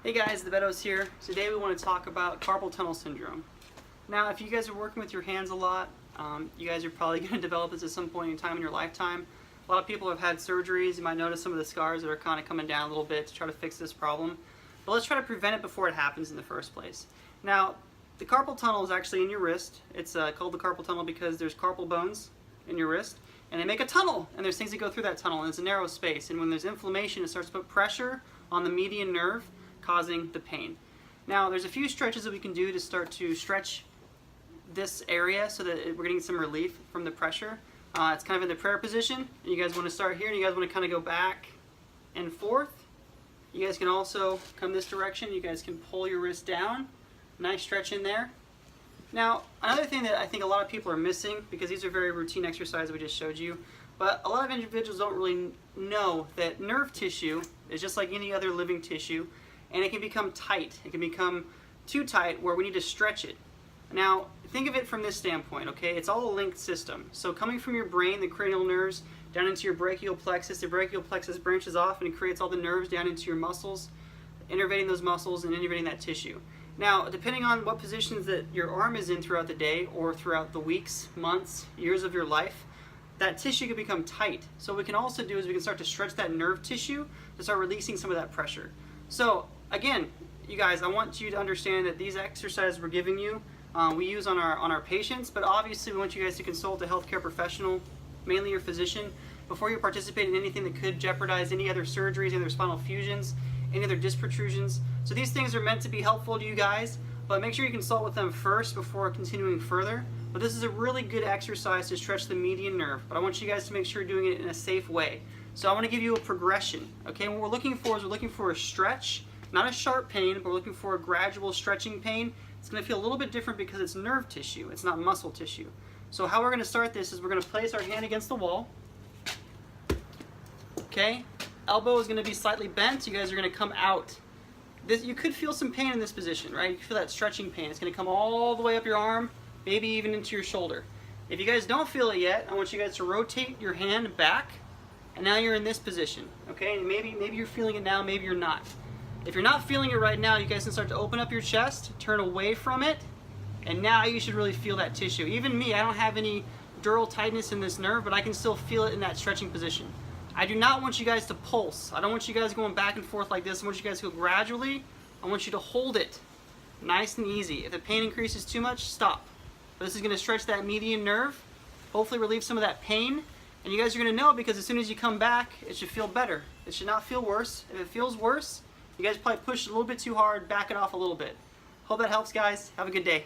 Hey guys, the Beddoes here. Today we want to talk about carpal tunnel syndrome. Now, if you guys are working with your hands a lot, you guys are probably going to develop this at some point in time in your lifetime. A lot of people have had surgeries. You might notice some of the scars that are kind of coming down a little bit to try to fix this problem. But let's try to prevent it before it happens in the first place. Now, the carpal tunnel is actually in your wrist. It's called the carpal tunnel because there's carpal bones in your wrist, and they make a tunnel, and there's things that go through that tunnel, and it's a narrow space. And when there's inflammation, it starts to put pressure on the median nerve, causing the pain. Now, there's a few stretches that we can do to start to stretch this area so that we're getting some relief from the pressure. It's kind of in the prayer position. And you guys want to start here, and you guys want to kind of go back and forth. You guys can also come this direction. You guys can pull your wrist down. Nice stretch in there. Now, another thing that I think a lot of people are missing, because these are very routine exercises we just showed you, but a lot of individuals don't really know that nerve tissue is just like any other living tissue, and it can become tight. It can become too tight where we need to stretch it. Now, think of it from this standpoint, okay? It's all a linked system. So coming from your brain, the cranial nerves, down into your brachial plexus, the brachial plexus branches off and it creates all the nerves down into your muscles, innervating those muscles and innervating that tissue. Now, depending on what positions that your arm is in throughout the day or throughout the weeks, months, years of your life, that tissue can become tight. So what we can also do is we can start to stretch that nerve tissue to start releasing some of that pressure. So again, you guys, I want you to understand that these exercises we're giving you, we use on our patients, but obviously we want you guys to consult a healthcare professional, mainly your physician, before you participate in anything that could jeopardize any other surgeries, any other spinal fusions, any other disc protrusions. So these things are meant to be helpful to you guys, but make sure you consult with them first before continuing further. But this is a really good exercise to stretch the median nerve, but I want you guys to make sure you're doing it in a safe way. So I want to give you a progression, okay? What we're looking for is we're looking for a stretch, not a sharp pain, but we're looking for a gradual stretching pain. It's going to feel a little bit different because it's nerve tissue, it's not muscle tissue. So how we're going to start this is we're going to place our hand against the wall, okay? Elbow is going to be slightly bent. You guys are going to come out. You could feel some pain in this position, right? You feel that stretching pain. It's going to come all the way up your arm, maybe even into your shoulder. If you guys don't feel it yet, I want you guys to rotate your hand back, and now you're in this position, okay? And maybe you're feeling it now, maybe you're not. If you're not feeling it right now, you guys can start to open up your chest, turn away from it, and now you should really feel that tissue. Even me, I don't have any dural tightness in this nerve, but I can still feel it in that stretching position. I do not want you guys to pulse. I don't want you guys going back and forth like this. I want you guys to go gradually. I want you to hold it nice and easy. If the pain increases too much, stop. But this is going to stretch that median nerve, hopefully relieve some of that pain. And you guys are going to know because as soon as you come back, it should feel better. It should not feel worse. If it feels worse, you guys probably push a little bit too hard, back it off a little bit. Hope that helps, guys. Have a good day.